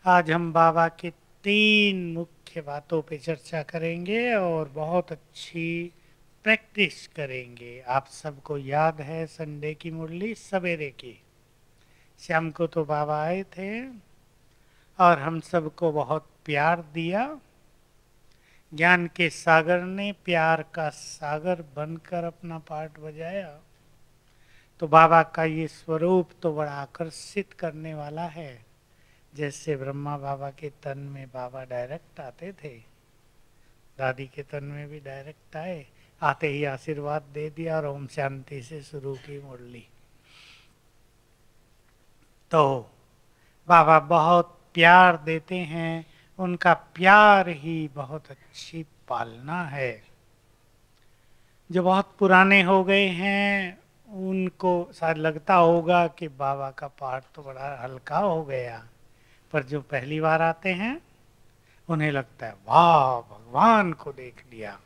आज हम बाबा के 3 मुख्य बातों पे चर्चा करेंगे और बहुत अच्छी प्रैक्टिस करेंगे। आप सबको याद है संडे की मुरली सवेरे की, शाम को तो बाबा आए थे और हम सबको बहुत प्यार दिया। ज्ञान के सागर ने प्यार का सागर बनकर अपना पार्ट बजाया। तो बाबा का ये स्वरूप तो बड़ा आकर्षित करने वाला है। जैसे ब्रह्मा बाबा के तन में बाबा डायरेक्ट आते थे, दादी के तन में भी डायरेक्ट आए, आते ही आशीर्वाद दे दिया और ओम शांति से शुरू की मुरली। तो बाबा बहुत प्यार देते हैं, उनका प्यार ही बहुत अच्छी पालना है। जो बहुत पुराने हो गए हैं उनको शायद लगता होगा कि बाबा का पाठ तो बड़ा हल्का हो गया, पर जो पहली बार आते हैं उन्हें लगता है वाह भगवान को देख लिया।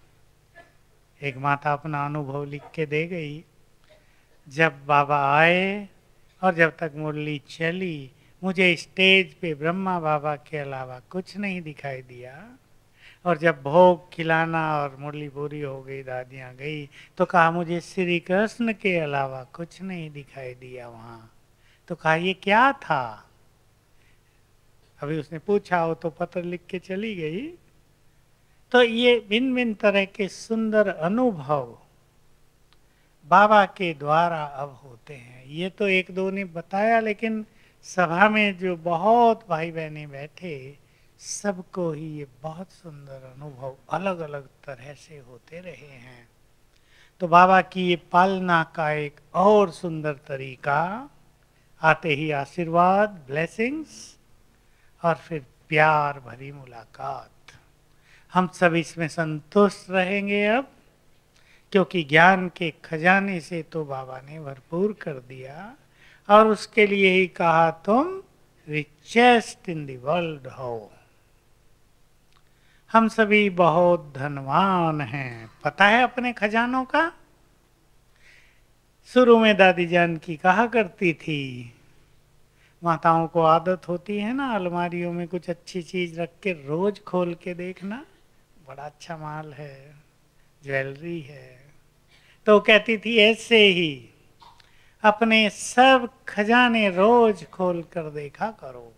एक माता अपना अनुभव लिख के दे गई, जब बाबा आए और जब तक मुरली चली मुझे स्टेज पे ब्रह्मा बाबा के अलावा कुछ नहीं दिखाई दिया, और जब भोग खिलाना और मुरली पूरी हो गई, दादियाँ गई, तो कहा मुझे श्री कृष्ण के अलावा कुछ नहीं दिखाई दिया वहाँ। तो कहा ये क्या था? अभी उसने पूछा हो तो पत्र लिख के चली गई। तो ये भिन्न भिन्न तरह के सुंदर अनुभव बाबा के द्वारा अब होते हैं। ये तो एक दो ने बताया, लेकिन सभा में जो बहुत भाई बहने बैठे सबको ही ये बहुत सुंदर अनुभव अलग अलग तरह से होते रहे हैं। तो बाबा की ये पालना का एक और सुंदर तरीका, आते ही आशीर्वाद ब्लेसिंग्स और फिर प्यार भरी मुलाकात। हम सब इसमें संतुष्ट रहेंगे अब, क्योंकि ज्ञान के खजाने से तो बाबा ने भरपूर कर दिया और उसके लिए ही कहा तुम रिचेस्ट इन द वर्ल्ड हो। हम सभी बहुत धनवान हैं, पता है अपने खजानों का। शुरू में दादी जान की कहा करती थी, माताओं को आदत होती है ना अलमारियों में कुछ अच्छी चीज रख के रोज खोल के देखना, बड़ा अच्छा माल है, ज्वेलरी है। तो कहती थी ऐसे ही अपने सब खजाने रोज खोल कर देखा करो।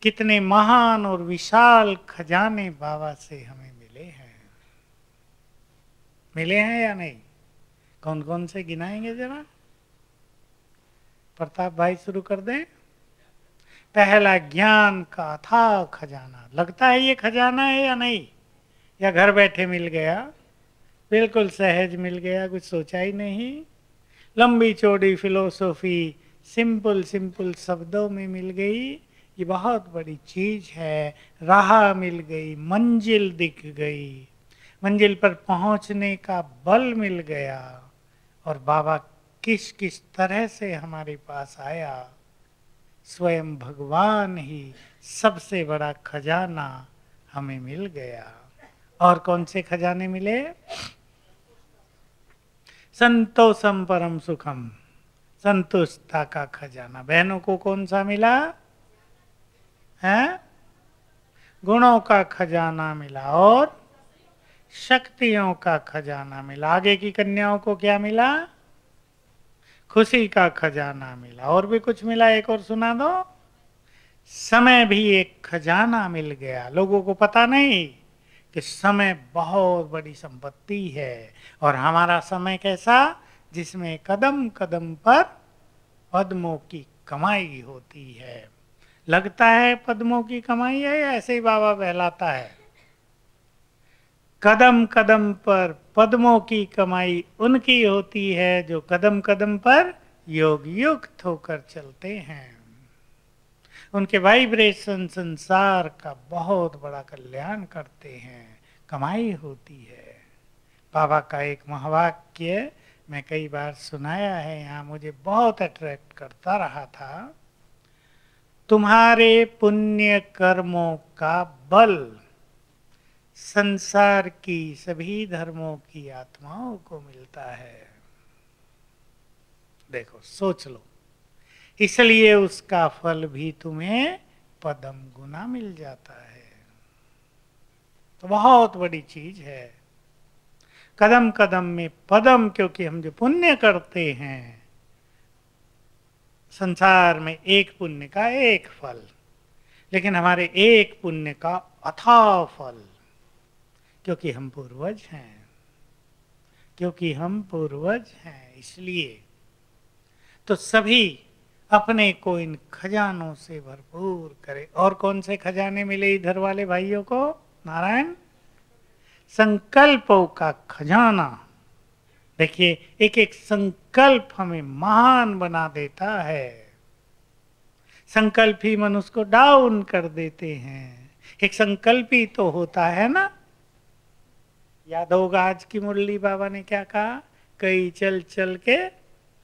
कितने महान और विशाल खजाने बाबा से हमें मिले हैं। मिले हैं या नहीं? कौन कौन से गिनाएंगे जरा? प्रताप भाई शुरू कर दें। पहला ज्ञान का अथाह खजाना। लगता है ये खजाना है या नहीं? या घर बैठे मिल गया? बिल्कुल सहज मिल गया, कुछ सोचा ही नहीं। लंबी चौड़ी फिलोसॉफी सिंपल सिंपल शब्दों में मिल गई। ये बहुत बड़ी चीज है। राह मिल गई, मंजिल दिख गई, मंजिल पर पहुंचने का बल मिल गया। और बाबा किस किस तरह से हमारे पास आया, स्वयं भगवान ही सबसे बड़ा खजाना हमें मिल गया। और कौन से खजाने मिले? संतोषम परम सुखम, संतुष्टता का खजाना। बहनों को कौन सा मिला है? गुणों का खजाना मिला और शक्तियों का खजाना मिला। आगे की कन्याओं को क्या मिला? खुशी का खजाना मिला। और भी कुछ मिला, एक और सुना दो। समय भी एक खजाना मिल गया। लोगों को पता नहीं कि समय बहुत बड़ी संपत्ति है। और हमारा समय कैसा? जिसमें कदम कदम पर पद्मों की कमाई होती है। लगता है पद्मों की कमाई है या ऐसे ही बाबा बहलाता है? कदम कदम पर पद्मों की कमाई उनकी होती है जो कदम कदम पर योग युक्त होकर चलते हैं। उनके वाइब्रेशन संसार का बहुत बड़ा कल्याण करते हैं, कमाई होती है। बाबा का एक महावाक्य मैं कई बार सुनाया है यहाँ, मुझे बहुत अट्रैक्ट करता रहा था। तुम्हारे पुण्य कर्मों का बल संसार की सभी धर्मों की आत्माओं को मिलता है। देखो सोच लो, इसलिए उसका फल भी तुम्हें पदम गुना मिल जाता है। तो बहुत बड़ी चीज है कदम कदम में पदम, क्योंकि हम जो पुण्य करते हैं, संसार में एक पुण्य का एक फल, लेकिन हमारे एक पुण्य का अथाह फल, क्योंकि हम पूर्वज हैं, क्योंकि हम पूर्वज हैं। इसलिए तो सभी अपने को इन खजानों से भरपूर करे। और कौन से खजाने मिले इधर वाले भाइयों को? नारायण, संकल्पों का खजाना। देखिए, एक एक संकल्प हमें महान बना देता है। संकल्प ही मनुष्य को डाउन कर देते हैं। एक संकल्प ही तो होता है ना। याद होगा आज की मुरली बाबा ने क्या कहा? कई चल चल के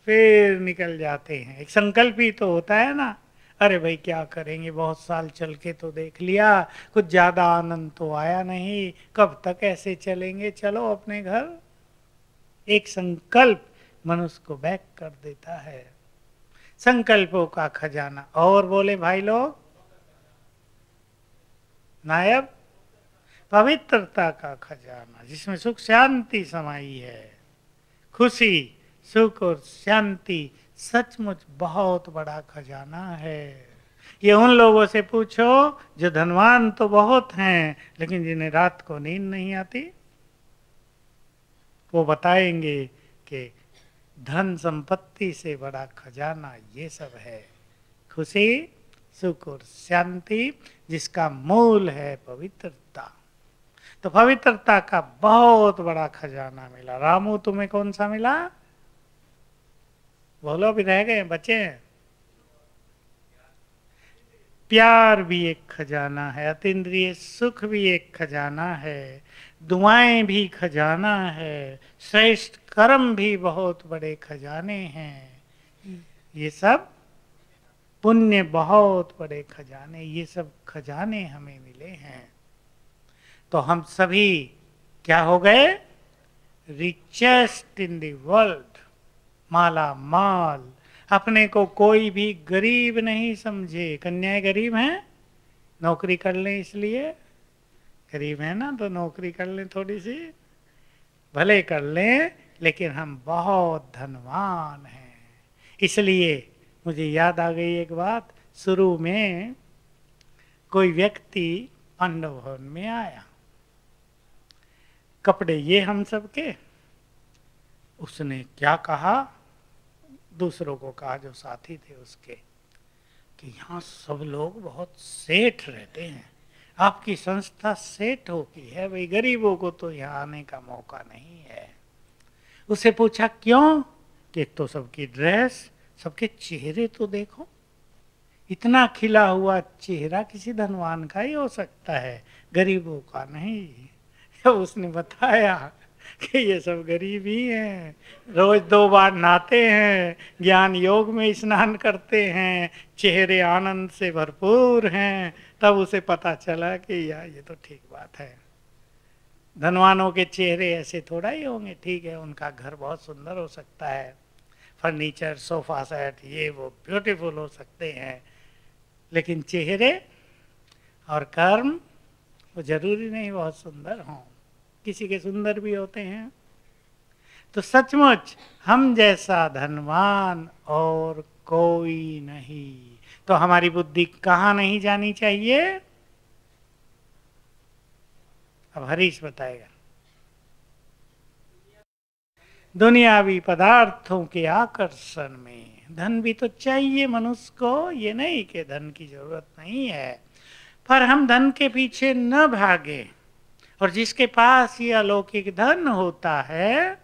फिर निकल जाते हैं। एक संकल्प ही तो होता है ना। अरे भाई क्या करेंगे, बहुत साल चल के तो देख लिया, कुछ ज्यादा आनंद तो आया नहीं, कब तक ऐसे चलेंगे, चलो अपने घर। एक संकल्प मनुष्य को बैक कर देता है। संकल्पों का खजाना। और बोले भाई लोग, नायब, पवित्रता का खजाना, जिसमें सुख शांति समाई है। खुशी, सुख और शांति सचमुच बहुत बड़ा खजाना है। ये उन लोगों से पूछो जो धनवान तो बहुत हैं, लेकिन जिन्हें रात को नींद नहीं आती। वो बताएंगे कि धन संपत्ति से बड़ा खजाना ये सब है। खुशी, सुख और शांति, जिसका मूल है पवित्रता। तो पवित्रता का बहुत बड़ा खजाना मिला। रामू, तुम्हें कौन सा मिला? बोलो, भी रह गए, बचे हैं। प्यार भी एक खजाना है, अतीन्द्रिय सुख भी एक खजाना है, दुआएं भी खजाना है, श्रेष्ठ कर्म भी बहुत बड़े खजाने हैं। ये सब पुण्य बहुत बड़े खजाने, ये सब खजाने हमें मिले हैं। तो हम सभी क्या हो गए? रिचेस्ट इन द वर्ल्ड, माला माल। अपने को कोई भी गरीब नहीं समझे। कन्याएं गरीब हैं, नौकरी कर लें, इसलिए गरीब है ना, तो नौकरी कर लें, थोड़ी सी भले कर लें, लेकिन हम बहुत धनवान हैं। इसलिए मुझे याद आ गई एक बात। शुरू में कोई व्यक्ति पांडव भवन में आया, कपड़े ये हम सब के। उसने क्या कहा? दूसरों को कहा जो साथी थे उसके, कि यहाँ सब लोग बहुत सेठ रहते हैं, आपकी संस्था सेठों की है, भाई गरीबों को तो यहाँ आने का मौका नहीं है। उसे पूछा क्यों? कि एक तो सबकी ड्रेस, सबके चेहरे तो देखो, इतना खिला हुआ चेहरा किसी धनवान का ही हो सकता है, गरीबों का नहीं। उसने बताया कि ये सब गरीब ही हैं, रोज 2 बार नहाते हैं, ज्ञान योग में स्नान करते हैं, चेहरे आनंद से भरपूर हैं। तब उसे पता चला कि यार ये तो ठीक बात है, धनवानों के चेहरे ऐसे थोड़ा ही होंगे। ठीक है, उनका घर बहुत सुंदर हो सकता है, फर्नीचर, सोफा सेट, ये वो ब्यूटीफुल हो सकते हैं, लेकिन चेहरे और कर्म वो जरूरी नहीं बहुत सुंदर हों, किसी के सुंदर भी होते हैं। तो सचमुच हम जैसा धनवान और कोई नहीं। तो हमारी बुद्धि कहाँ नहीं जानी चाहिए? अब हरीश बताएगा। दुनियावी पदार्थों के आकर्षण में। धन भी तो चाहिए मनुष्य को, ये नहीं कि धन की जरूरत नहीं है, पर हम धन के पीछे न भागे। और जिसके पास ये अलौकिक धन होता है,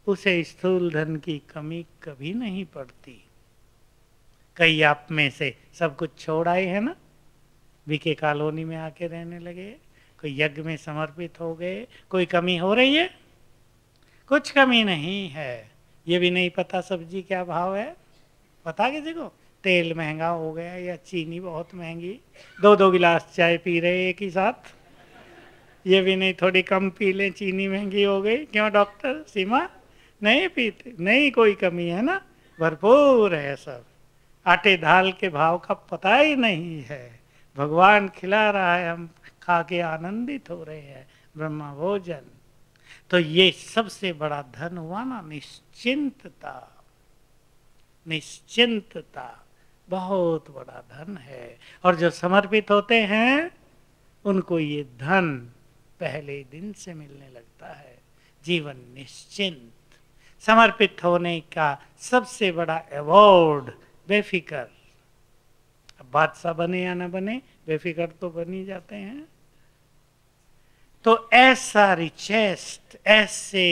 उसे स्थूल धन की कमी कभी नहीं पड़ती। कई आप में से सब कुछ छोड़ आए हैं ना, बीके कॉलोनी में आके रहने लगे, कोई यज्ञ में समर्पित हो गए। कोई कमी हो रही है? कुछ कमी नहीं है। ये भी नहीं पता सब्जी क्या भाव है, पता किसी को? तेल महंगा हो गया या चीनी बहुत महंगी, 2-2 गिलास चाय पी रहे एक ही साथ। ये भी नहीं थोड़ी कम पी लें, चीनी महंगी हो गई। क्यों डॉक्टर सीमा? नहीं पीते, नहीं कोई कमी है ना, भरपूर है सब। आटे दाल के भाव का पता ही नहीं है। भगवान खिला रहा है, हम खा के आनंदित हो रहे हैं ब्रह्म भोजन। तो ये सबसे बड़ा धन हुआ ना, निश्चिंतता। निश्चिंतता बहुत बड़ा धन है। और जो समर्पित होते हैं उनको ये धन पहले दिन से मिलने लगता है। जीवन निश्चिंत। समर्पित होने का सबसे बड़ा अवार्ड बेफिक्र। अब बादशाह बने या ना बने, बेफिक्र तो बन ही जाते हैं। तो ऐसा रिचेस्ट, ऐसे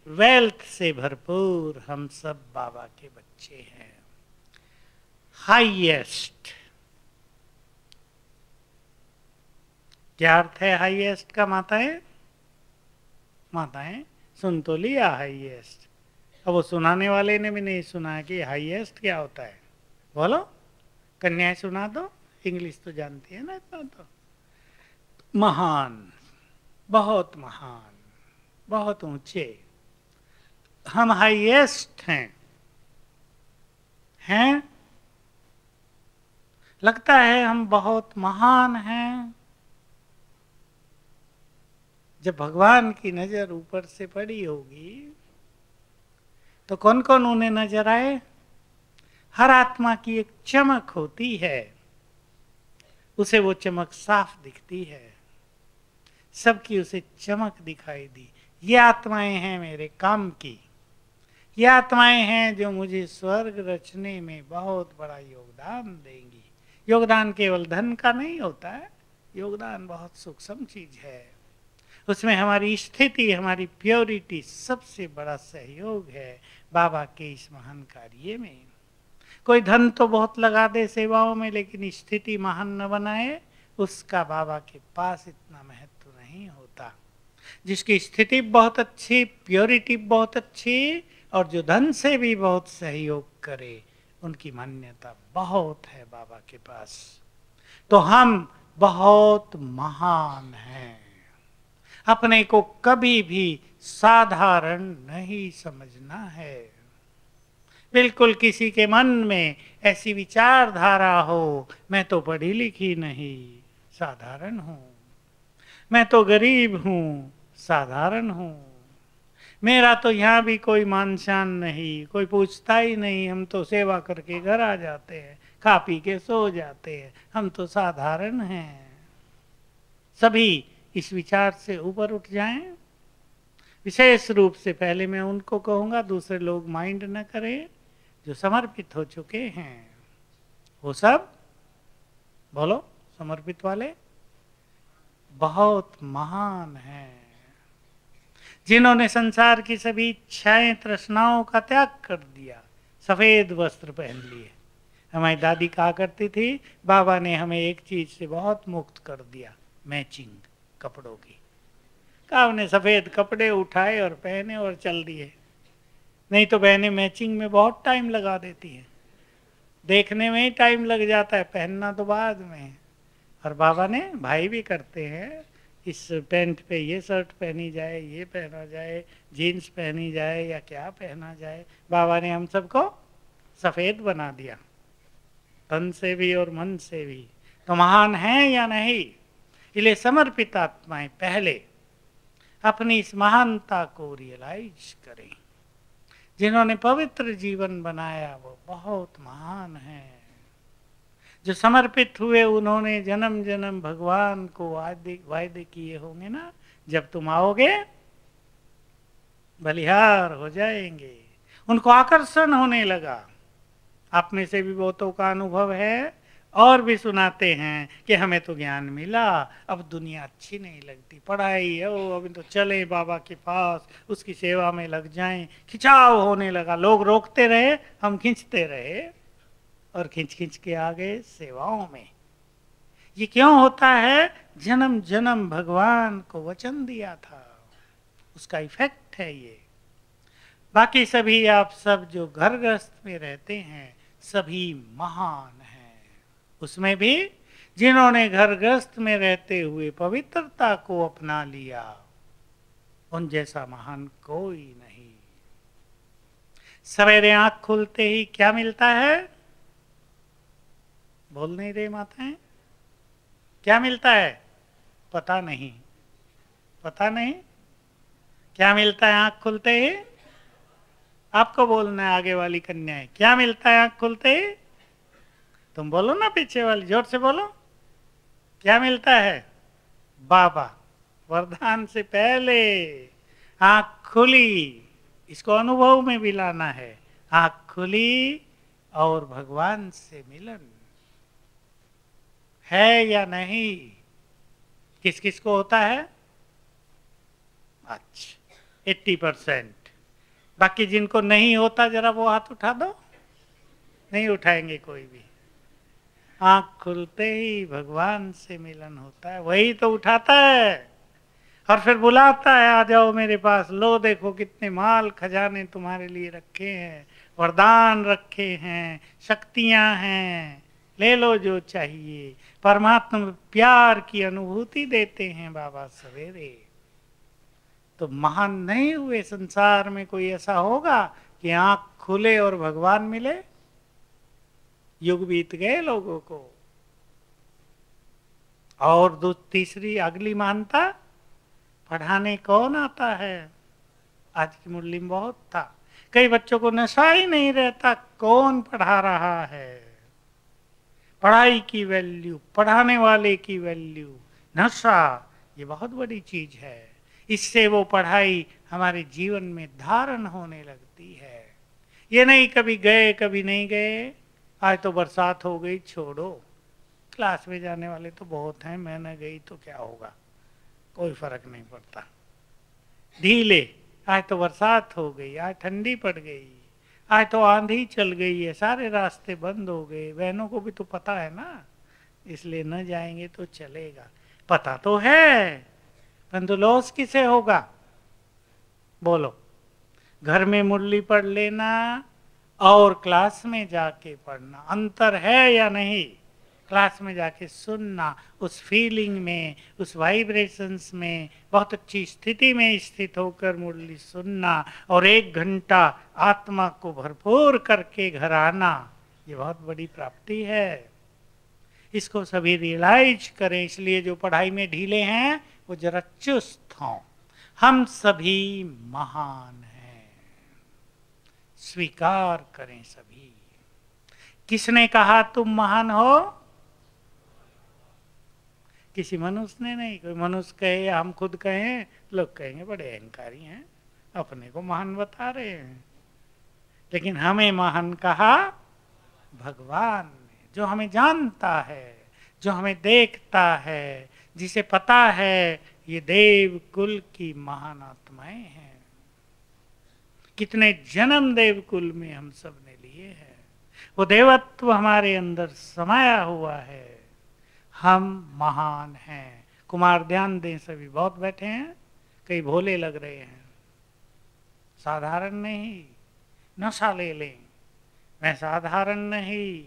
वेल्थ से भरपूर हम सब बाबा के बच्चे हैं। हाईएस्ट, क्या अर्थ है हाईएस्ट का माताएं? माताएं सुन तो लिया हाईएस्ट, अब वो सुनाने वाले ने भी नहीं सुना कि हाईएस्ट क्या होता है। बोलो, कन्याएं सुना दो, इंग्लिश तो जानती है ना इतना तो। महान, बहुत महान, बहुत ऊंचे, हम हाईएस्ट हैं। लगता है हम बहुत महान हैं। जब भगवान की नजर ऊपर से पड़ी होगी तो कौन कौन उन्हें नजर आए? हर आत्मा की एक चमक होती है, उसे वो चमक साफ दिखती है। सबकी उसे चमक दिखाई दी। ये आत्माएं हैं मेरे काम की, ये आत्माएं हैं जो मुझे स्वर्ग रचने में बहुत बड़ा योगदान देंगी। योगदान केवल धन का नहीं होता है, योगदान बहुत सूक्ष्म चीज है। उसमें हमारी स्थिति, हमारी प्योरिटी सबसे बड़ा सहयोग है बाबा के इस महान कार्य में। कोई धन तो बहुत लगा दे सेवाओं में, लेकिन स्थिति महान न बनाए, उसका बाबा के पास इतना महत्व नहीं होता। जिसकी स्थिति बहुत अच्छी, प्योरिटी बहुत अच्छी, और जो धन से भी बहुत सहयोग करे, उनकी मान्यता बहुत है बाबा के पास। तो हम बहुत महान हैं। अपने को कभी भी साधारण नहीं समझना है। बिल्कुल किसी के मन में ऐसी विचारधारा हो, मैं तो पढ़ी लिखी नहीं, साधारण हूं, मैं तो गरीब हूं, साधारण हूं, मेरा तो यहाँ भी कोई मान शान नहीं, कोई पूछता ही नहीं, हम तो सेवा करके घर आ जाते हैं, खा पी के सो जाते हैं, हम तो साधारण हैं। सभी इस विचार से ऊपर उठ जाएं। विशेष रूप से पहले मैं उनको कहूंगा, दूसरे लोग माइंड न करें, जो समर्पित हो चुके हैं। वो सब बोलो, समर्पित वाले बहुत महान हैं। जिन्होंने संसार की सभी इच्छाएं, तृष्णाओं का त्याग कर दिया, सफेद वस्त्र पहन लिए। हमारी दादी कहा करती थी, बाबा ने हमें एक चीज से बहुत मुक्त कर दिया, मैचिंग कपड़ों की। कहा उन्हें सफेद कपड़े उठाए और पहने और चल दिए। नहीं तो बहनें मैचिंग में बहुत टाइम लगा देती हैं, देखने में ही टाइम लग जाता है, पहनना तो बाद में। और बाबा ने, भाई भी करते हैं, इस पैंट पे ये शर्ट पहनी जाए, ये पहना जाए, जीन्स पहनी जाए या क्या पहना जाए। बाबा ने हम सबको सफेद बना दिया, तन से भी और मन से भी। तो महान है या नहीं? इसलिए समर्पित आत्माएं पहले अपनी इस महानता को रियलाइज करें। जिन्होंने पवित्र जीवन बनाया वो बहुत महान हैं। जो समर्पित हुए, उन्होंने जन्म जन्म भगवान को वायदे किए होंगे ना, जब तुम आओगे बलिहार हो जाएंगे। उनको आकर्षण होने लगा। आप में से भी बहुतों का अनुभव है, और भी सुनाते हैं कि हमें तो ज्ञान मिला, अब दुनिया अच्छी नहीं लगती, पढ़ाई हो, अभी तो चले बाबा के पास, उसकी सेवा में लग जाएं। खिंचाव होने लगा, लोग रोकते रहे, हम खींचते रहे, और खींच खींच के आ गए सेवाओं में। ये क्यों होता है? जन्म जन्म भगवान को वचन दिया था, उसका इफेक्ट है ये। बाकी सभी आप सब जो घर गृहस्थ में रहते हैं, सभी महान हैं। उसमें भी जिन्होंने घर गृहस्थ में रहते हुए पवित्रता को अपना लिया, उन जैसा महान कोई नहीं। सवेरे आंख खुलते ही क्या मिलता है? बोल नहीं रहे माताएं? क्या मिलता है? पता नहीं। पता नहीं क्या मिलता है आंख खुलते ही? आपको बोलना है, आगे वाली कन्याएं, क्या मिलता है आंख खुलते ही? तुम बोलो ना, पीछे वाली जोर से बोलो, क्या मिलता है? बाबा, वरदान से पहले आंख खुली, इसको अनुभव में भी लाना है। आंख खुली और भगवान से मिलन है या नहीं? किस किस को होता है? अच्छा, 80%। बाकी जिनको नहीं होता जरा वो हाथ उठा दो। नहीं उठाएंगे कोई भी। आंख खुलते ही भगवान से मिलन होता है, वही तो उठाता है और फिर बुलाता है, आ जाओ मेरे पास, लो देखो कितने माल खजाने तुम्हारे लिए रखे हैं, वरदान रखे हैं, शक्तियां हैं, ले लो जो चाहिए। परमात्मा प्यार की अनुभूति देते हैं बाबा सवेरे। तो महान नहीं हुए? संसार में कोई ऐसा होगा कि आंख खुले और भगवान मिले? युग बीत गए लोगों को। और तीसरी अगली महानता, पढ़ाने कौन आता है? आज की मुरली में बहुत था, कई बच्चों को नशा ही नहीं रहता, कौन पढ़ा रहा है? पढ़ाई की वैल्यू, पढ़ाने वाले की वैल्यू, नशा ये बहुत बड़ी चीज है। इससे वो पढ़ाई हमारे जीवन में धारण होने लगती है। ये नहीं कभी गए कभी नहीं गए, आज तो बरसात हो गई छोड़ो, क्लास में जाने वाले तो बहुत हैं, मैं न गई तो क्या होगा, कोई फर्क नहीं पड़ता। ढीले, आज तो बरसात हो गई, आज ठंडी पड़ गई, आज तो आंधी चल गई है, सारे रास्ते बंद हो गए। बहनों को भी तो पता है ना, इसलिए न जाएंगे तो चलेगा। पता तो है, परंतु लॉस किसे होगा? बोलो। घर में मुरली पढ़ लेना और क्लास में जाके पढ़ना, अंतर है या नहीं? क्लास में जाके सुनना, उस फीलिंग में, उस वाइब्रेशंस में, बहुत अच्छी स्थिति में स्थित होकर मुरली सुनना और 1 घंटा आत्मा को भरपूर करके घर आना, ये बहुत बड़ी प्राप्ति है। इसको सभी रियलाइज करें। इसलिए जो पढ़ाई में ढीले हैं वो जरा चुस्त हों। हम सभी महान हैं, स्वीकार करें सभी। किसने कहा तुम महान हो? किसी मनुष्य ने नहीं। कोई मनुष्य कहे या हम खुद कहें, लोग कहेंगे बड़े अहंकारी हैं, अपने को महान बता रहे हैं। लेकिन हमें महान कहा भगवान ने, जो हमें जानता है, जो हमें देखता है, जिसे पता है ये देव कुल की महान आत्माएं हैं। कितने जन्म देव कुल में हम सब ने लिए हैं, वो देवत्व हमारे अंदर समाया हुआ है। हम महान हैं। कुमार ध्यान दें, सभी बहुत बैठे हैं, कई भोले लग रहे हैं, साधारण नहीं। नशा ले लें, मैं साधारण नहीं,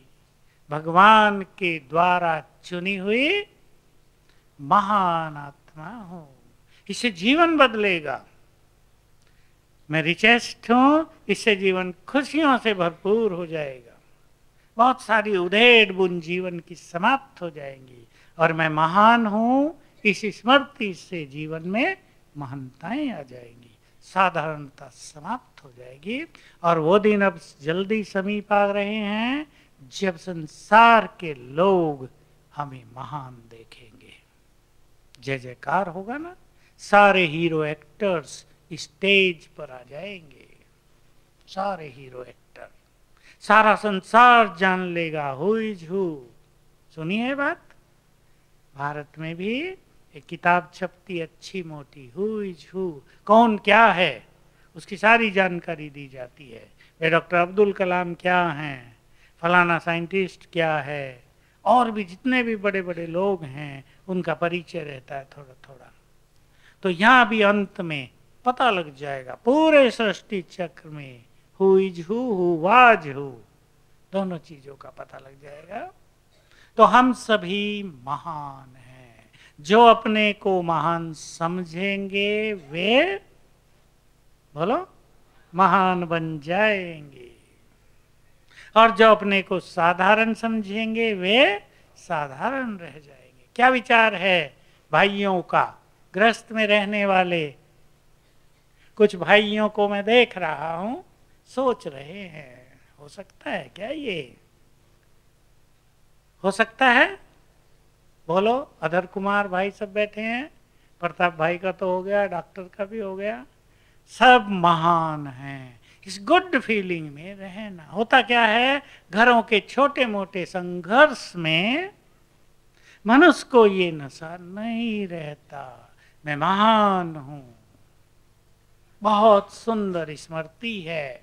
भगवान के द्वारा चुनी हुई महान आत्मा हूं। इससे जीवन बदलेगा। मैं रिचेस्ट हूं, इससे जीवन खुशियों से भरपूर हो जाएगा। बहुत सारी उधेड़ बुन जीवन की समाप्त हो जाएंगी और मैं महान हूं, इस स्मृति से जीवन में महानताएं आ जाएंगी, साधारणता समाप्त हो जाएगी। और वो दिन अब जल्दी समीप आ रहे हैं जब संसार के लोग हमें महान देखेंगे। जय जयकार होगा ना, सारे हीरो एक्टर्स स्टेज पर आ जाएंगे, सारे हीरो एक्टर, सारा संसार जान लेगा हु इज हु। सुनी है बात? भारत में भी एक किताब छपती अच्छी मोटी, हु इज हु, कौन क्या है, उसकी सारी जानकारी दी जाती है। वे डॉक्टर अब्दुल कलाम क्या हैं, फलाना साइंटिस्ट क्या है, और भी जितने भी बड़े बड़े लोग हैं उनका परिचय रहता है थोड़ा थोड़ा। तो यहाँ भी अंत में पता लग जाएगा पूरे सृष्टि चक्र में who is who was who, दोनों चीजों का पता लग जाएगा। तो हम सभी महान हैं। जो अपने को महान समझेंगे वे, बोलो, महान बन जाएंगे। और जो अपने को साधारण समझेंगे वे साधारण रह जाएंगे। क्या विचार है भाइयों का? गृहस्थ में रहने वाले कुछ भाइयों को मैं देख रहा हूं, सोच रहे हैं हो सकता है क्या ये? हो सकता है? बोलो। अधर कुमार भाई सब बैठे हैं, प्रताप भाई का तो हो गया, डॉक्टर का भी हो गया, सब महान हैं। इस गुड फीलिंग में रहना। होता क्या है, घरों के छोटे मोटे संघर्ष में मनुष्य को ये नशा नहीं रहता, मैं महान हूं। बहुत सुंदर स्मृति है।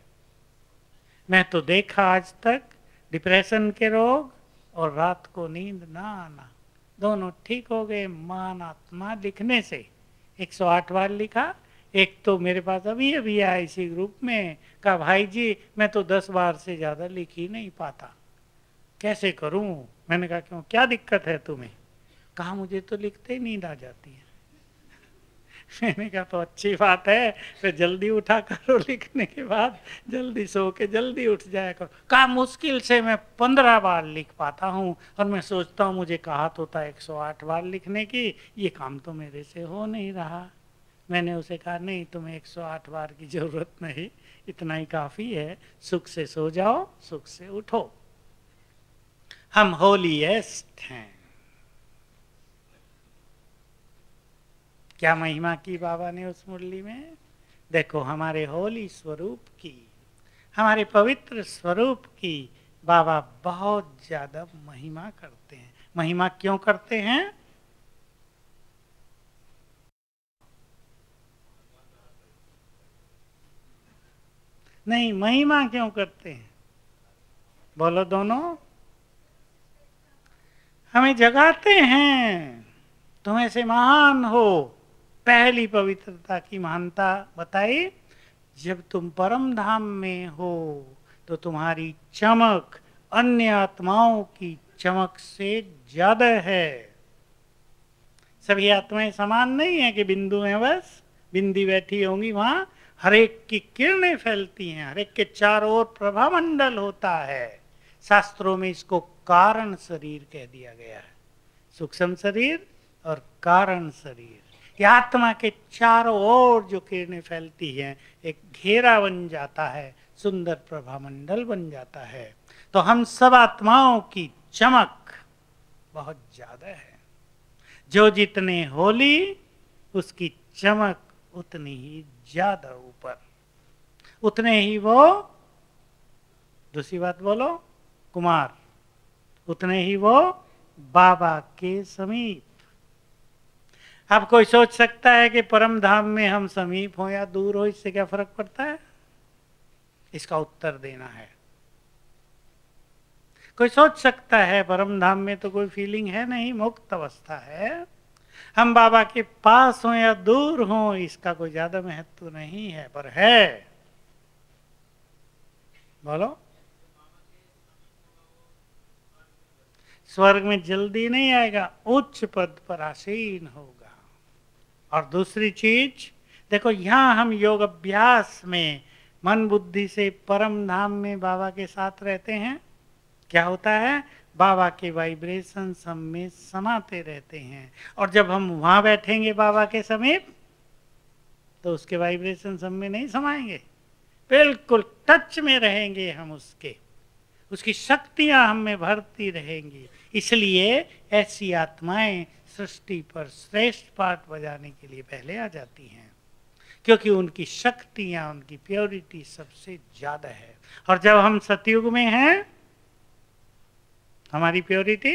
मैं तो देखा आज तक डिप्रेशन के रोग और रात को नींद ना आना दोनों ठीक हो गए मान आत्मा लिखने से। 108 बार लिखा। एक तो मेरे पास अभी अभी आया इसी ग्रुप में, कहा भाई जी मैं तो 10 बार से ज्यादा लिख ही नहीं पाता, कैसे करूं? मैंने कहा क्यों, क्या दिक्कत है तुम्हें? कहा मुझे तो लिखते ही नींद आ जाती है। मैंने कहा तो अच्छी बात है, फिर जल्दी उठा करो, लिखने के बाद जल्दी सो के जल्दी उठ जाया करो। कहा मुश्किल से मैं 15 बार लिख पाता हूँ और मैं सोचता हूँ मुझे कहा तो था 108 बार लिखने की, ये काम तो मेरे से हो नहीं रहा। मैंने उसे कहा नहीं, तुम्हें 108 बार की जरूरत नहीं, इतना ही काफी है, सुख से सो जाओ, सुख से उठो। हम होलीएस्ट हैं। क्या महिमा की बाबा ने उस मुरली में? देखो हमारे होली स्वरूप की, हमारे पवित्र स्वरूप की बाबा बहुत ज्यादा महिमा करते हैं। महिमा क्यों करते हैं? नहीं, महिमा क्यों करते हैं? बोलो दोनों। हमें जगाते हैं, तुम ऐसे महान हो। पहली पवित्रता की महानता बताई, जब तुम परम धाम में हो तो तुम्हारी चमक अन्य आत्माओं की चमक से ज्यादा है। सभी आत्माएं समान नहीं है कि बिंदु में बस बिंदी बैठी होंगी, वहां हर एक की किरणें फैलती हैं, हर एक के चारों ओर प्रभा मंडल होता है। शास्त्रों में इसको कारण शरीर कह दिया गया है, सूक्ष्म शरीर और कारण शरीर। ये आत्मा के चारों ओर जो किरणें फैलती हैं, एक घेरा बन जाता है, सुंदर प्रभा मंडल बन जाता है। तो हम सब आत्माओं की चमक बहुत ज्यादा है। जो जितने होली उसकी चमक उतनी ही ज्यादा ऊपर, उतने ही वो, दूसरी बात बोलो कुमार, उतने ही वो बाबा के समीप। अब कोई सोच सकता है कि परम धाम में हम समीप हो या दूर हो, इससे क्या फर्क पड़ता है? इसका उत्तर देना है। कोई सोच सकता है परम धाम में तो कोई फीलिंग है नहीं, मुक्त अवस्था है, हम बाबा के पास हो या दूर हो इसका कोई ज्यादा महत्व नहीं है, पर है। बोलो। स्वर्ग में जल्दी नहीं आएगा, उच्च पद पर आसीन होगा। और दूसरी चीज देखो, यहां हम योग अभ्यास में मन बुद्धि से परम धाम में बाबा के साथ रहते हैं। क्या होता है, बाबा के वाइब्रेशन हम में समाते रहते हैं, और जब हम वहां बैठेंगे बाबा के समीप तो उसके वाइब्रेशन हम में नहीं समाएंगे, बिल्कुल टच में रहेंगे हम उसके, उसकी शक्तियां हम में भरती रहेंगी। इसलिए ऐसी आत्माएं सृष्टि पर श्रेष्ठ पाठ बजाने के लिए पहले आ जाती हैं, क्योंकि उनकी शक्तियां, उनकी प्योरिटी सबसे ज्यादा है। और जब हम सतयुग में हैं, हमारी प्योरिटी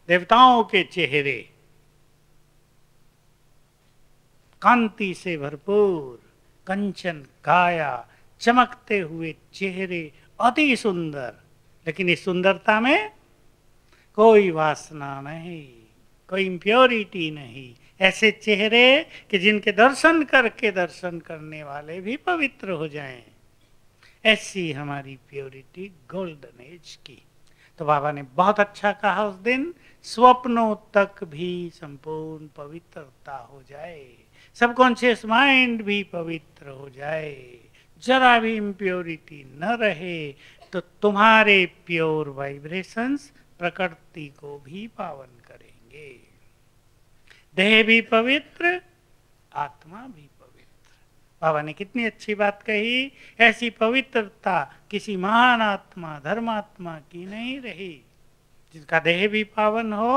देवताओं के चेहरे कांति से भरपूर, कंचन काया, चमकते हुए चेहरे, अति सुंदर, लेकिन इस सुंदरता में कोई वासना नहीं, कोई इम्प्योरिटी नहीं। ऐसे चेहरे कि जिनके दर्शन करके दर्शन करने वाले भी पवित्र हो जाएं, ऐसी हमारी प्योरिटी गोल्डन एज की। तो बाबा ने बहुत अच्छा कहा उस दिन, स्वप्नों तक भी संपूर्ण पवित्रता हो जाए, सबकॉन्शियस माइंड भी पवित्र हो जाए, जरा भी इम्प्योरिटी न रहे, तो तुम्हारे प्योर वाइब्रेशंस प्रकृति को भी पावन करेंगे। देह भी पवित्र, आत्मा भी पवित्र। बाबा ने कितनी अच्छी बात कही। ऐसी पवित्रता किसी महान आत्मा धर्मात्मा की नहीं रही, जिनका देह भी पावन हो,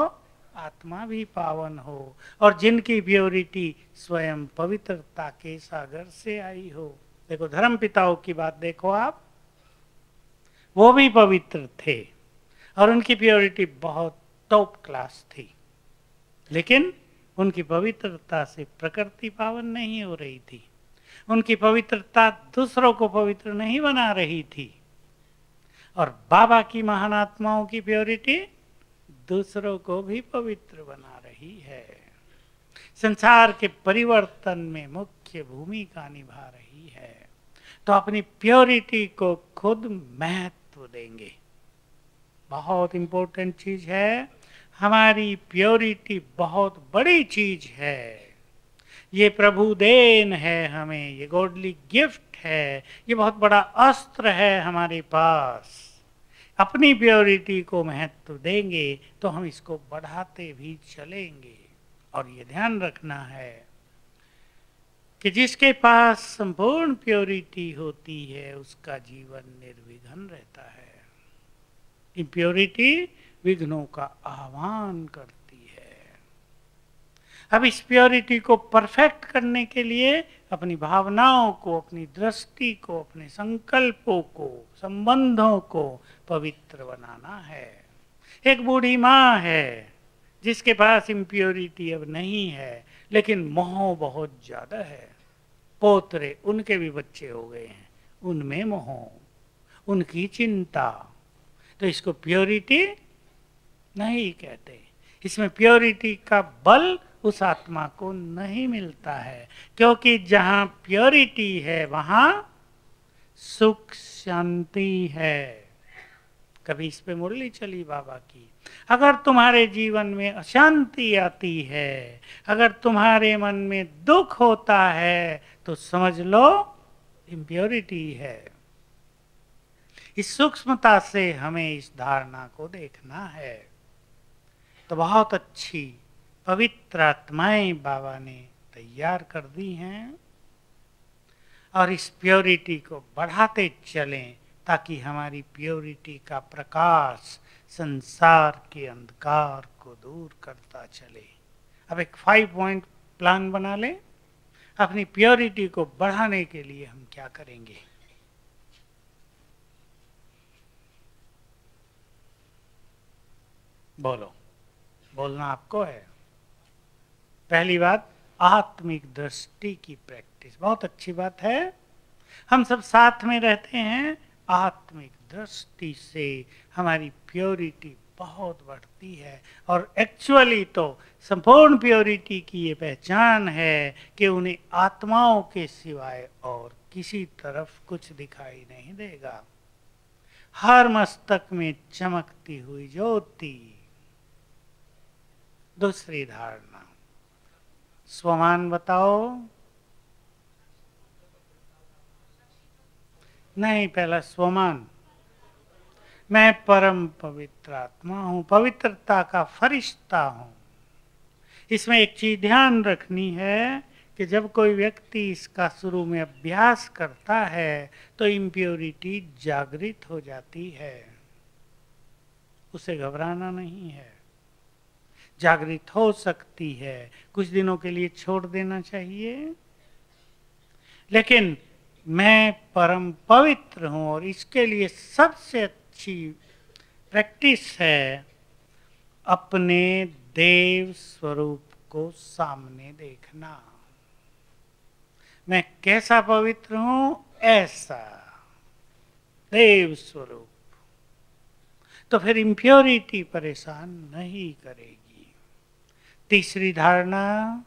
आत्मा भी पावन हो, और जिनकी प्योरिटी स्वयं पवित्रता के सागर से आई हो। देखो धर्म पिताओं की बात देखो आप, वो भी पवित्र थे और उनकी प्योरिटी बहुत टॉप क्लास थी, लेकिन उनकी पवित्रता से प्रकृति पावन नहीं हो रही थी। उनकी पवित्रता दूसरों को पवित्र नहीं बना रही थी। और बाबा की महान आत्माओं की प्योरिटी दूसरों को भी पवित्र बना रही है, संसार के परिवर्तन में मुख्य भूमिका निभा रही है। तो अपनी प्योरिटी को खुद महत्व देंगे। बहुत इंपॉर्टेंट चीज है, हमारी प्योरिटी बहुत बड़ी चीज है। ये प्रभु देन है हमें, ये गॉडली गिफ्ट है, ये बहुत बड़ा अस्त्र है हमारे पास। अपनी प्योरिटी को महत्व देंगे तो हम इसको बढ़ाते भी चलेंगे। और ये ध्यान रखना है कि जिसके पास संपूर्ण प्योरिटी होती है उसका जीवन निर्विघ्न रहता है। इम्प्योरिटी विघ्नों का आह्वान करती है। अब इस प्योरिटी को परफेक्ट करने के लिए अपनी भावनाओं को, अपनी दृष्टि को, अपने संकल्पों को, संबंधों को पवित्र बनाना है। एक बूढ़ी माँ है जिसके पास इम्प्योरिटी अब नहीं है, लेकिन मोह बहुत ज्यादा है। पोतरे, उनके भी बच्चे हो गए हैं, उनमें मोह, उनकी चिंता। तो इसको प्योरिटी नहीं कहते। इसमें प्योरिटी का बल उस आत्मा को नहीं मिलता है, क्योंकि जहां प्योरिटी है वहां सुख शांति है। कभी इस पे मुरली चली बाबा की। अगर तुम्हारे जीवन में अशांति आती है, अगर तुम्हारे मन में दुख होता है, तो समझ लो इम्प्योरिटी है। इस सूक्ष्मता से हमें इस धारणा को देखना है। तो बहुत अच्छी पवित्र आत्माएं बाबा ने तैयार कर दी हैं, और इस प्योरिटी को बढ़ाते चलें ताकि हमारी प्योरिटी का प्रकाश संसार के अंधकार को दूर करता चले। अब एक 5 पॉइंट प्लान बना लें। अपनी प्योरिटी को बढ़ाने के लिए हम क्या करेंगे? बोलो, बोलना आपको है। पहली बात, आत्मिक दृष्टि की प्रैक्टिस। बहुत अच्छी बात है, हम सब साथ में रहते हैं। आत्मिक दृष्टि से हमारी प्योरिटी बहुत बढ़ती है, और एक्चुअली तो संपूर्ण प्योरिटी की ये पहचान है कि उन्हें आत्माओं के सिवाय और किसी तरफ कुछ दिखाई नहीं देगा। हर मस्तक में चमकती हुई ज्योति। दूसरी धारणा, स्वमान बताओ। नहीं, पहला स्वमान। मैं परम पवित्र आत्मा हूं, पवित्रता का फरिश्ता हूं। इसमें एक चीज ध्यान रखनी है कि जब कोई व्यक्ति इसका शुरू में अभ्यास करता है तो इम्प्योरिटी जागृत हो जाती है। उसे घबराना नहीं है, जागृत हो सकती है, कुछ दिनों के लिए छोड़ देना चाहिए। लेकिन मैं परम पवित्र हूं, और इसके लिए सबसे अच्छी प्रैक्टिस है अपने देव स्वरूप को सामने देखना। मैं कैसा पवित्र हूं? ऐसा देव स्वरूप। तो फिर इम्प्योरिटी परेशान नहीं करेगी। तीसरी धारणा,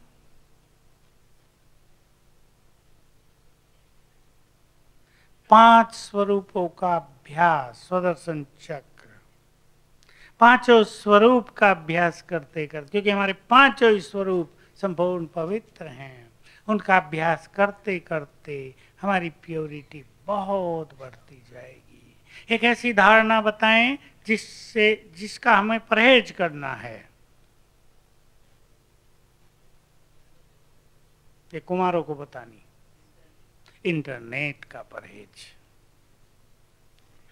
पांच स्वरूपों का अभ्यास, स्वदर्शन चक्र। पांचों स्वरूप का अभ्यास करते करते, क्योंकि हमारे पांचों स्वरूप संपूर्ण पवित्र हैं, उनका अभ्यास करते करते हमारी प्योरिटी बहुत बढ़ती जाएगी। एक ऐसी धारणा बताएं जिसका हमें परहेज करना है। ये कुमारों को बतानी, इंटरनेट का परहेज।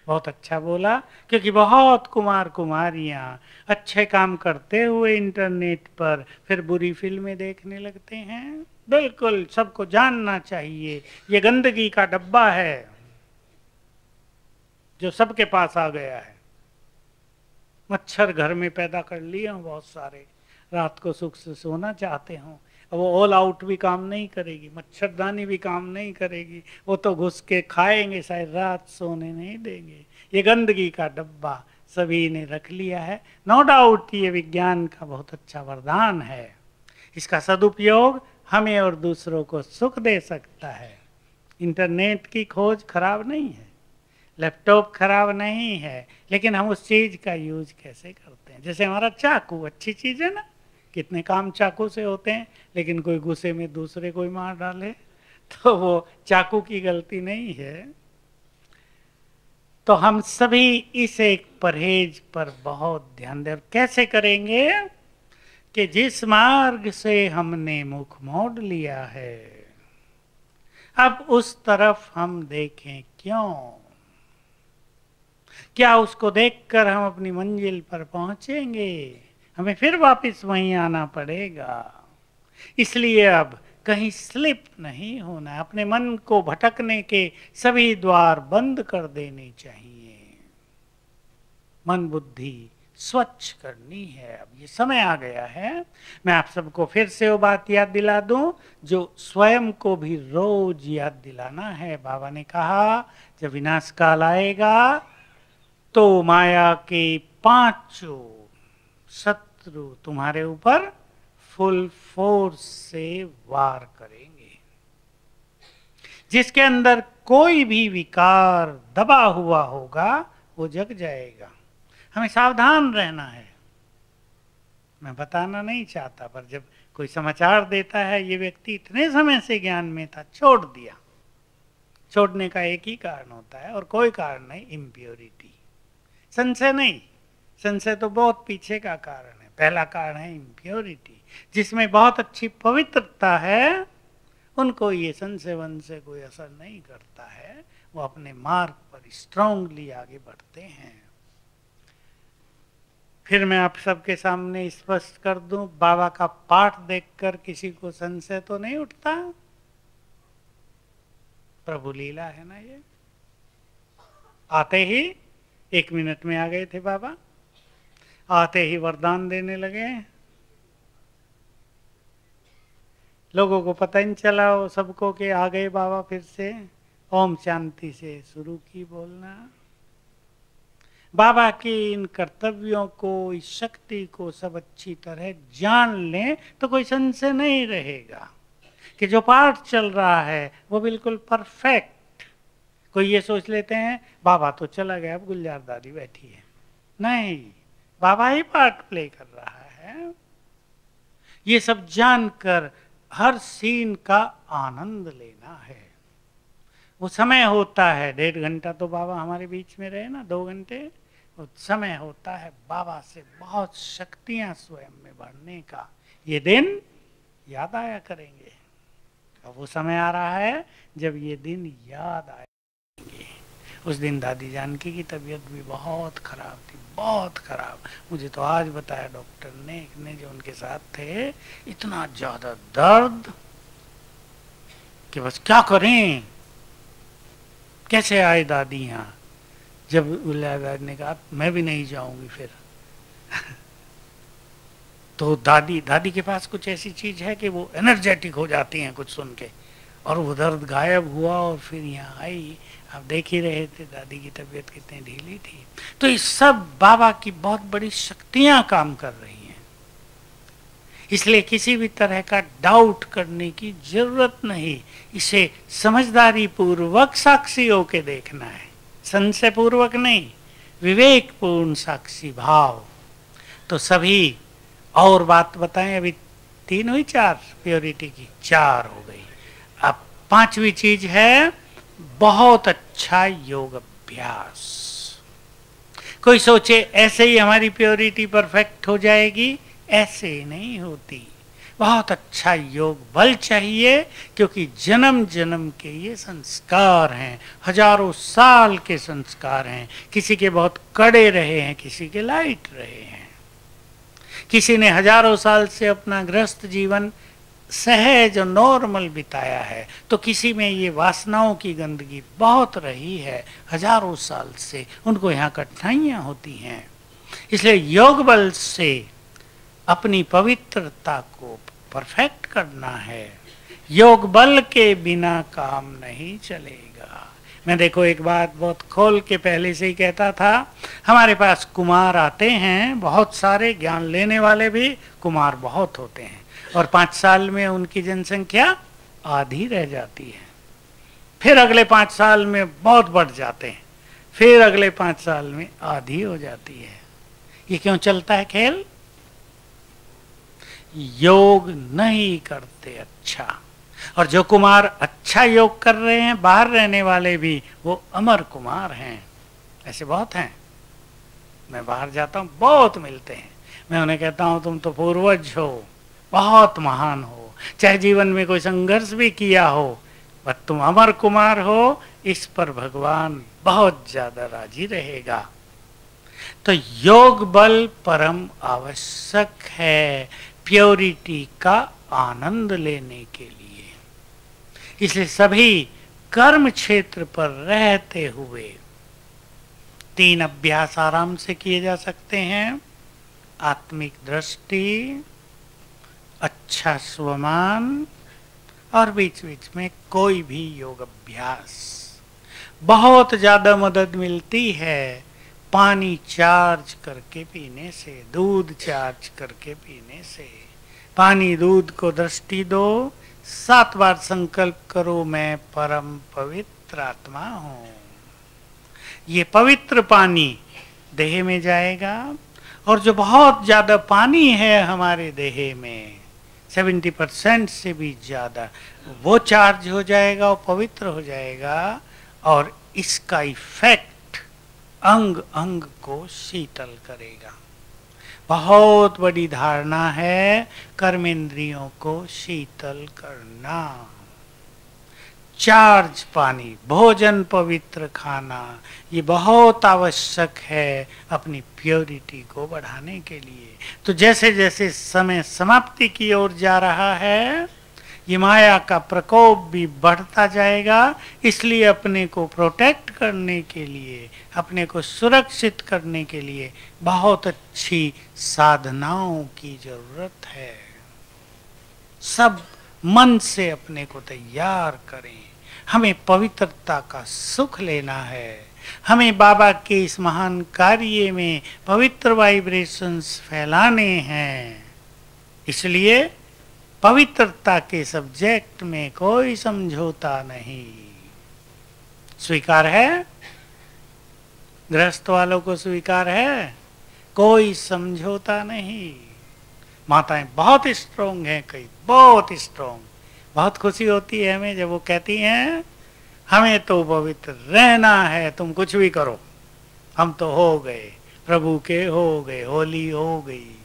बहुत अच्छा बोला, क्योंकि बहुत कुमार कुमारियां अच्छे काम करते हुए इंटरनेट पर फिर बुरी फिल्में देखने लगते हैं। बिल्कुल सबको जानना चाहिए, ये गंदगी का डब्बा है जो सबके पास आ गया है। मच्छर घर में पैदा कर लिए हों बहुत सारे, रात को सुख से सोना चाहते हों, वो ऑल आउट भी काम नहीं करेगी, मच्छरदानी भी काम नहीं करेगी, वो तो घुस के खाएंगे, शायद रात सोने नहीं देंगे। ये गंदगी का डब्बा सभी ने रख लिया है। नो डाउट ये विज्ञान का बहुत अच्छा वरदान है, इसका सदुपयोग हमें और दूसरों को सुख दे सकता है। इंटरनेट की खोज खराब नहीं है, लैपटॉप खराब नहीं है, लेकिन हम उस चीज का यूज कैसे करते हैं। जैसे हमारा चाकू अच्छी चीज है ना, कितने काम चाकू से होते हैं, लेकिन कोई गुस्से में दूसरे कोई मार डाले तो वो चाकू की गलती नहीं है। तो हम सभी इस एक परहेज पर बहुत ध्यान दें। कैसे करेंगे कि जिस मार्ग से हमने मुख मोड़ लिया है, अब उस तरफ हम देखें क्यों? क्या उसको देखकर हम अपनी मंजिल पर पहुंचेंगे? हमें फिर वापस वहीं आना पड़ेगा। इसलिए अब कहीं स्लिप नहीं होना, अपने मन को भटकने के सभी द्वार बंद कर देने चाहिए। मन बुद्धि स्वच्छ करनी है। अब ये समय आ गया है, मैं आप सबको फिर से वो बात याद दिला दूं जो स्वयं को भी रोज याद दिलाना है। बाबा ने कहा जब विनाश काल आएगा तो माया के पांचों शत्रु तुम्हारे ऊपर फुल फोर्स से वार करेंगे। जिसके अंदर कोई भी विकार दबा हुआ होगा वो जग जाएगा। हमें सावधान रहना है। मैं बताना नहीं चाहता, पर जब कोई समाचार देता है ये व्यक्ति इतने समय से ज्ञान में था, छोड़ दिया, छोड़ने का एक ही कारण होता है और कोई कारण नहीं, इम्प्योरिटी। संशय नहीं, संशय तो बहुत पीछे का कारण है। पहला कारण है इम्प्योरिटी। जिसमें बहुत अच्छी पवित्रता है उनको ये संशय वंशय कोई असर नहीं करता है, वो अपने मार्ग पर स्ट्रांगली आगे बढ़ते हैं। फिर मैं आप सबके सामने स्पष्ट कर दूं, बाबा का पाठ देखकर किसी को संशय तो नहीं उठता? प्रभु लीला है ना ये। आते ही 1 मिनट में आ गए थे बाबा, आते ही वरदान देने लगे। लोगों को पता ही नहीं चला वो सबको कि आ गए बाबा। फिर से ओम शांति से शुरू की बोलना। बाबा के इन कर्तव्यों को, इस शक्ति को सब अच्छी तरह जान लें तो कोई संशय नहीं रहेगा कि जो पाठ चल रहा है वो बिल्कुल परफेक्ट। कोई ये सोच लेते हैं बाबा तो चला गया, अब गुलजार दादी बैठी है। नहीं, बाबा ही पार्ट प्ले कर रहा है। ये सब जानकर हर सीन का आनंद लेना है। वो समय होता है 1.5 घंटा तो बाबा हमारे बीच में रहे ना, 2 घंटे, वो समय होता है बाबा से बहुत शक्तियां स्वयं में बढ़ने का। ये दिन याद आया करेंगे। अब वो समय आ रहा है जब ये दिन याद आएंगे। उस दिन दादी जानकी की तबीयत भी बहुत खराब थी, बहुत खराब। मुझे तो आज बताया डॉक्टर ने जो उनके साथ थे, इतना ज्यादा दर्द कि बस क्या करें, कैसे आए दादी यहाँ। जब दादी ने कहा मैं भी नहीं जाऊंगी फिर तो दादी के पास कुछ ऐसी चीज है कि वो एनर्जेटिक हो जाती हैं कुछ सुन के, और वो दर्द गायब हुआ और फिर यहाँ आई। आप देख ही रहे थे दादी की तबीयत कितनी ढीली थी। तो ये सब बाबा की बहुत बड़ी शक्तियां काम कर रही हैं, इसलिए किसी भी तरह का डाउट करने की जरूरत नहीं। इसे समझदारी पूर्वक साक्षी होके देखना है, संशय पूर्वक नहीं, विवेकपूर्ण साक्षी भाव। तो सभी और बात बताएं, अभी 3 हुई, 4 प्योरिटी की 4 हो गई। अब 5वीं चीज है बहुत अच्छा योग अभ्यास। कोई सोचे ऐसे ही हमारी प्योरिटी परफेक्ट हो जाएगी, ऐसे नहीं होती। बहुत अच्छा योग बल चाहिए, क्योंकि जन्म जन्म के ये संस्कार हैं, हजारों साल के संस्कार हैं। किसी के बहुत कड़े रहे हैं, किसी के लाइट रहे हैं। किसी ने हजारों साल से अपना गृहस्थ जीवन सहज और नॉर्मल बिताया है, तो किसी में ये वासनाओं की गंदगी बहुत रही है हजारों साल से, उनको यहाँ कठिनाइयां होती हैं। इसलिए योग बल से अपनी पवित्रता को परफेक्ट करना है। योग बल के बिना काम नहीं चलेगा। मैं देखो एक बात बहुत खोल के पहले से ही कहता था, हमारे पास कुमार आते हैं बहुत सारे, ज्ञान लेने वाले भी कुमार बहुत होते हैं, और 5 साल में उनकी जनसंख्या आधी रह जाती है। फिर अगले 5 साल में बहुत बढ़ जाते हैं, फिर अगले 5 साल में आधी हो जाती है। ये क्यों चलता है खेल? योग नहीं करते अच्छा। और जो कुमार अच्छा योग कर रहे हैं, बाहर रहने वाले भी, वो अमर कुमार हैं। ऐसे बहुत हैं, मैं बाहर जाता हूं, बहुत मिलते हैं। मैं उन्हें कहता हूं तुम तो पूर्वज हो, बहुत महान हो, चाहे जीवन में कोई संघर्ष भी किया हो, पर तुम अमर कुमार हो, इस पर भगवान बहुत ज्यादा राजी रहेगा। तो योग बल परम आवश्यक है प्योरिटी का आनंद लेने के लिए। इसलिए सभी कर्म क्षेत्र पर रहते हुए 3 अभ्यास आराम से किए जा सकते हैं। आत्मिक दृष्टि, अच्छा स्वमान, और बीच बीच में कोई भी योग अभ्यास। बहुत ज्यादा मदद मिलती है पानी चार्ज करके पीने से, दूध चार्ज करके पीने से। पानी दूध को दृष्टि दो, 7 बार संकल्प करो मैं परम पवित्र आत्मा हूं। ये पवित्र पानी देह में जाएगा, और जो बहुत ज्यादा पानी है हमारे देह में, 70% से भी ज्यादा, वो चार्ज हो जाएगा और पवित्र हो जाएगा, और इसका इफेक्ट अंग अंग को शीतल करेगा। बहुत बड़ी धारणा है कर्मेंद्रियों को शीतल करना। चार्ज पानी, भोजन पवित्र खाना, ये बहुत आवश्यक है अपनी प्योरिटी को बढ़ाने के लिए। तो जैसे जैसे समय समाप्ति की ओर जा रहा है, ये माया का प्रकोप भी बढ़ता जाएगा। इसलिए अपने को प्रोटेक्ट करने के लिए, अपने को सुरक्षित करने के लिए बहुत अच्छी साधनाओं की जरूरत है। सब मन से अपने को तैयार करें। हमें पवित्रता का सुख लेना है। हमें बाबा के इस महान कार्य में पवित्र वाइब्रेशंस फैलाने हैं। इसलिए पवित्रता के सब्जेक्ट में कोई समझौता नहीं। स्वीकार है? गृहस्थ वालों को स्वीकार है? कोई समझौता नहीं। माताएं बहुत स्ट्रोंग हैं, कई बहुत स्ट्रोंग। बहुत खुशी होती है हमें जब वो कहती हैं हमें तो पवित्र रहना है, तुम कुछ भी करो, हम तो हो गए प्रभु के, हो गए, होली हो गई।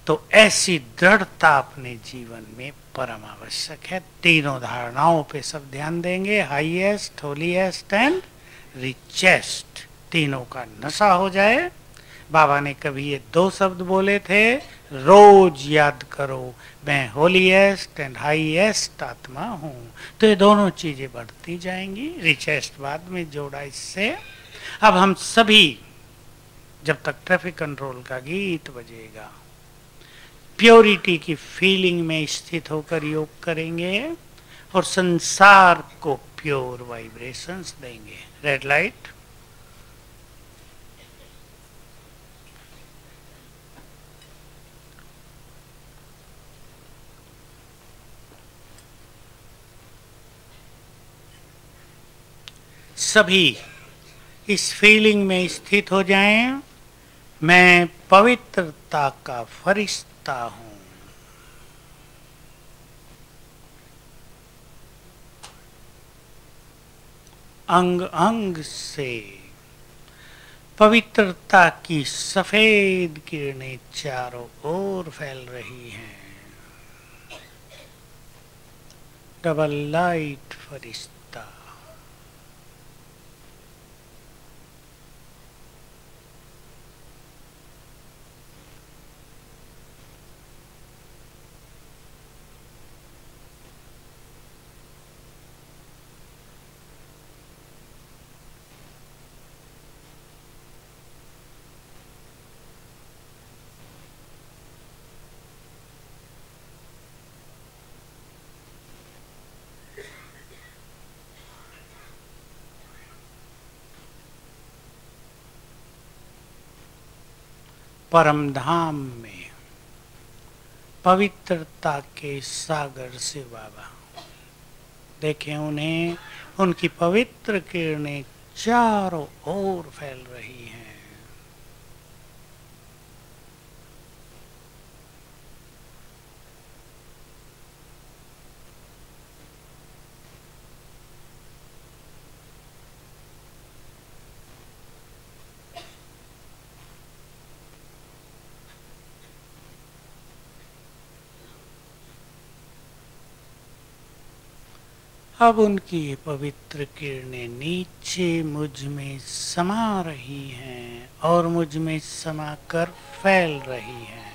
तो ऐसी दृढ़ता अपने जीवन में परम आवश्यक है। तीनों धारणाओं पे सब ध्यान देंगे, हाईएस्ट, होलीएस्ट एंड रिचेस्ट। तीनों का नशा हो जाए। बाबा ने कभी ये 2 शब्द बोले थे, रोज याद करो मैं होलीएस्ट एंड हाईएस्ट आत्मा हूं। तो ये दोनों चीजें बढ़ती जाएंगी। रिचेस्ट बाद में जोड़ा इससे। अब हम सभी जब तक ट्रैफिक कंट्रोल का गीत बजेगा, प्योरिटी की फीलिंग में स्थित होकर योग करेंगे और संसार को प्योर वाइब्रेशंस देंगे। Red light. सभी इस फीलिंग में स्थित हो जाएं, मैं पवित्रता का फरिश्ता हूं। अंग अंग से पवित्रता की सफेद किरणें चारों ओर फैल रही हैं। डबल लाइट फरिश्ता। परमधाम में पवित्रता के सागर से बाबा देखें उन्हें, उनकी पवित्र किरणें चारों ओर फैल रही हैं। अब उनकी पवित्र किरणें नीचे मुझ में समा रही हैं और मुझ में समाकर फैल रही हैं।